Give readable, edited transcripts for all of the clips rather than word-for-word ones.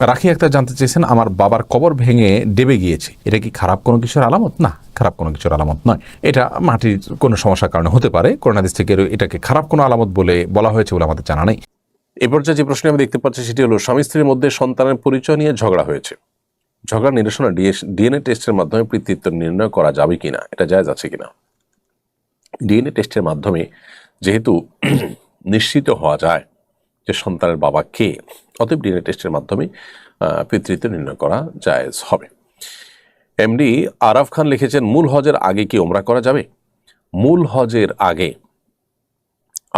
রাখি একটা জানতে চেয়েছেন, আমার বাবার কবর ভেঙে ডেবে গিয়েছে, এটা কি খারাপ কোনো কিছুর আলামত? না, খারাপ কোনো কিছুর আলামত নয়। এটা মাটির কোনো সমস্যার কারণে হতে পারে। কোরআন হাদিস থেকে এটাকে খারাপ কোনো আলামত বলে বলা হয়েছে বলে আমাদের জানা নেই। এ পর্যায়ে যে প্রশ্ন আমি দেখতে পাচ্ছি সেটি হলো, স্বামী স্ত্রীর মধ্যে সন্তানের পরিচয় নিয়ে ঝগড়া হয়েছে, ঝগড়া নিরসনে ডিএনএ টেস্টের মাধ্যমে পিতৃত্ব নির্ণয় করা যাবে কিনা, এটা জায়েজ আছে কিনা? ডিএনএ টেস্টের মাধ্যমে যেহেতু নিশ্চিত হওয়া যায় যে সন্তানের বাবা কে, অতএব ডিএনএ টেস্টের মাধ্যমে পিতৃত্ব নির্ণয় করা জায়েজ হবে। এমডি আরাফ খান লিখেছেন, মূল হজের আগে কি ওমরা করা যাবে? মূল হজের আগে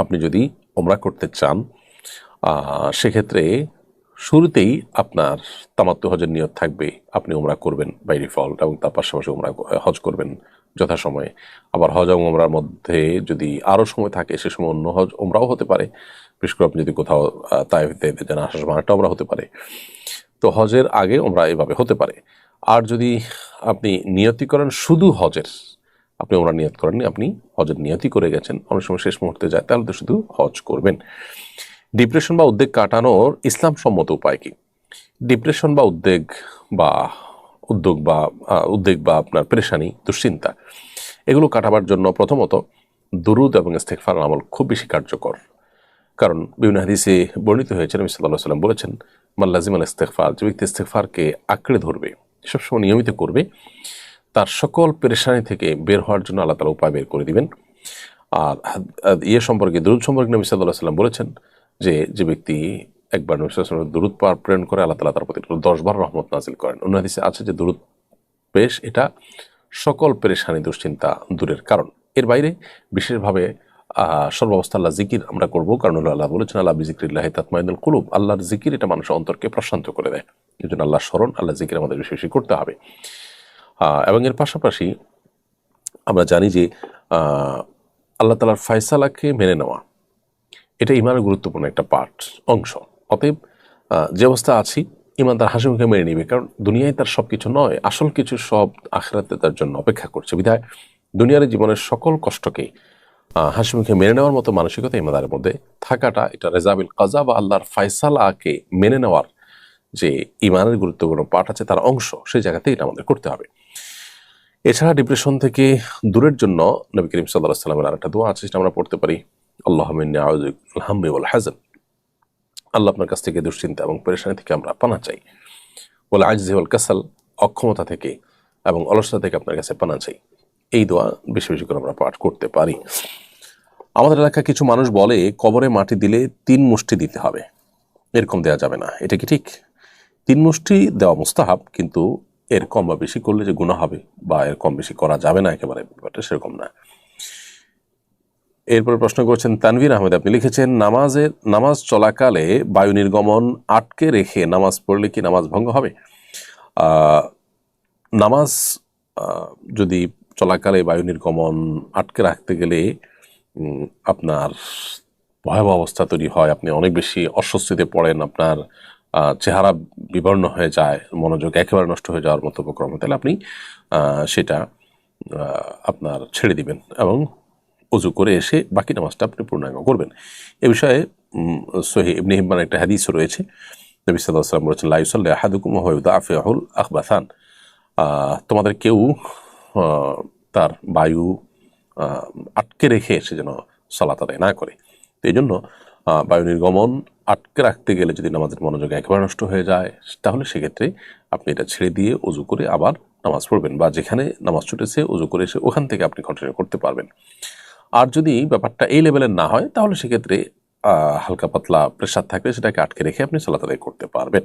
আপনি যদি ওমরা করতে চান, সেক্ষেত্রে শুরুতেই আপনার তামাত্তু হজের নিয়ত থাকবে, আপনি ওমরা করবেন বাই ডিফল্ট, এবং তার পাশাপাশি হজ করবেন যথাসময়ে। আবার হজ এবং ওমরার মধ্যে যদি আরও সময় থাকে, সে সময় অন্য হজ ওমরাও হতে পারে। বিশেষ করে আপনি যদি কোথাও তাইফে যেন আসার সময় একটা ওমরা হতে পারে। তো হজের আগে ওমরা এভাবে হতে পারে। আর যদি আপনি নিয়তি করেন শুধু হজের, আপনি ওমরা নিয়ত করেননি, আপনি হজের নিয়তি করে গেছেন, অনেক সময় শেষ মুহূর্তে যায়, তাহলে তো শুধু হজ করবেন। ডিপ্রেশন বা উদ্বেগ কাটানোর ইসলাম সম্মত উপায় কি? ডিপ্রেশন বা উদ্বেগ বা আপনার পেরেশানি, দুশ্চিন্তা, এগুলো কাটাবার জন্য প্রথমত দুরুদ এবং ইস্তেগফার আমল খুব বেশি কার্যকর। কারণ বিভিন্ন হাদিসে বর্ণিত হয়েছে, নবী সাল্লাল্লাহু আলাইহি ওয়াসাল্লাম বলেছেন, মান লাজিমাল ইস্তেগফার, যে ব্যক্তি ইস্তেগফারকে আঁকড়ে ধরবে, সবসময় নিয়মিত করবে, তার সকল পেরেশানি থেকে বের হওয়ার জন্য আল্লাহ তাআলা উপায় বের করে দিবেন। আর সম্পর্কে, দুরুদ সম্পর্কে নবী সাল্লাল্লাহু আলাইহি ওয়াসাল্লাম বলেছেন যে ব্যক্তি একবার নবী সাল্লাল্লাহু আলাইহি ওয়াসাল্লাম দুরুদ প্রেরণ করে, আল্লাহ তাআলা তার প্রতি 10 বার রহমত নাজিল করেন। অন্য হাদিসে আছে যে দুরুদ পেশ এটা সকল পেরেশানি দুশ্চিন্তা দূরের কারণ। এর বাইরে বিশেষভাবে সর্বাবস্থা আল্লাহ জিকির আমরা করবো, কারণ আল্লাহ বলেছেন, আল্লাহ বিজিক্রিল্লাহি তাতমাইন্নুল কুলুব, আল্লাহর জিকির এটা মানুষের অন্তরকে প্রশান্ত করে দেয়। এই জন্য আল্লাহ স্মরণ, আল্লাহ জিকির আমাদের বেশি বেশি করতে হবে। এবং এর পাশাপাশি আমরা জানি যে আল্লাহ তাআলার ফয়সালাকে মেনে নেওয়া, এটা ইমানের গুরুত্বপূর্ণ একটা অংশ। অতএব যে অবস্থা আছি, ইমান তার হাসি মুখে মেনে নিবে, কারণ দুনিয়ায় তার সব কিছু নয়, আসল কিছু সব আখিরাতে তার জন্য অপেক্ষা করছে। বিধায় দুনিয়ার জীবনের সকল কষ্টকে হাসি মুখে মেনে নেওয়ার মতো মানসিকতা ইমানদারের মধ্যে থাকাটা, এটা রেজাবিল কাজা বা আল্লাহর ফয়সালাকে মেনে নেওয়ার যে ইমানের গুরুত্বপূর্ণ পার্ট আছে, তার অংশ, সেই জায়গাতে এটা আমাদের করতে হবে। এছাড়া ডিপ্রেশন থেকে দূরের জন্য নবী করিম সাল্লাল্লাহু আলাইহি ওয়াসাল্লামের আরেকটা দোয়া আছে, যেটা আমরা পড়তে পারি, আল্লাহুম্মা ইন্নী আউযু বিকাল হাম্মি ওয়াল হাযান, আল্লাহ আপনার কাছ থেকে দুশ্চিন্তা এবং পেরেশানি থেকে আমরা পানা চাই। ওয়াল আজজি ওয়াল কাসাল, অক্ষমতা থেকে এবং অলসতা থেকে আপনার কাছে পানা চাই। এই দোয়া বেশি বেশি করে আমরা পাঠ করতে পারি। আমাদের এলাকায় কিছু মানুষ বলে, কবরে মাটি দিলে 3 মুষ্টি দিতে হবে, এরকম দেওয়া যাবে না, এটা কি ঠিক? 3 মুষ্টি দেওয়া মুস্তাহাব, কিন্তু এর কম বা বেশি করলে যে গুনাহ হবে, বা এর কম বেশি করা যাবে না একেবারে, ব্যাপারটা সেরকম না। এরপর প্রশ্ন করছেন তানভীর আহমেদ, আপনি লিখেছেন, নামাজ চলাকালে বায়ু নির্গমন আটকে রেখে নামাজ পড়লে কি নামাজ ভঙ্গ হবে? নামাজ যদি চলাকালে বায়ু নির্গমন আটকে রাখতে গেলে আপনার ভয়াবহ অবস্থা তৈরি হয়, আপনি অনেক বেশি অস্বস্তিতে পড়েন, আপনার চেহারা বিবর্ণ হয়ে যায়, মনোযোগ একেবারে নষ্ট হয়ে যাওয়ার মতো উপক্রম, তাহলে আপনি সেটা আপনার ছেড়ে দিবেন এবং উজু করে এসে বাকি নামাজটা আপনি পূর্ণাঙ্গ করবেন। এ বিষয়ে সহিহ ইবনে হিব্বান একটা হাদিস রয়েছে, নবী সাল্লাল্লাহু আলাইহি ওয়াসাল্লাম বলেছেন, লা ইউসাল্লি আহাদুকুম ওয়া ইউদাফিহুল আখবাসান, তোমাদের কেউ তার বায়ু আটকে রেখে সে যেন সালাত আদায় না করে। তো এই জন্য বায়ু নির্গমন আটকে রাখতে গেলে যদি নামাজের মনোযোগ একেবারে নষ্ট হয়ে যায়, তাহলে সেক্ষেত্রে আপনি এটা ছেড়ে দিয়ে উজু করে আবার নামাজ পড়বেন, বা যেখানে নামাজ ছুটেছে উজু করে এসে ওখান থেকে আপনি কন্টিনিউ করতে পারবেন। আর যদি ব্যাপারটা এই লেভেলের না হয়, তাহলে সেক্ষেত্রে হালকা পাতলা প্রেসার থাকলে সেটাকে আটকে রেখে আপনি সালাত আদায় করতে পারবেন।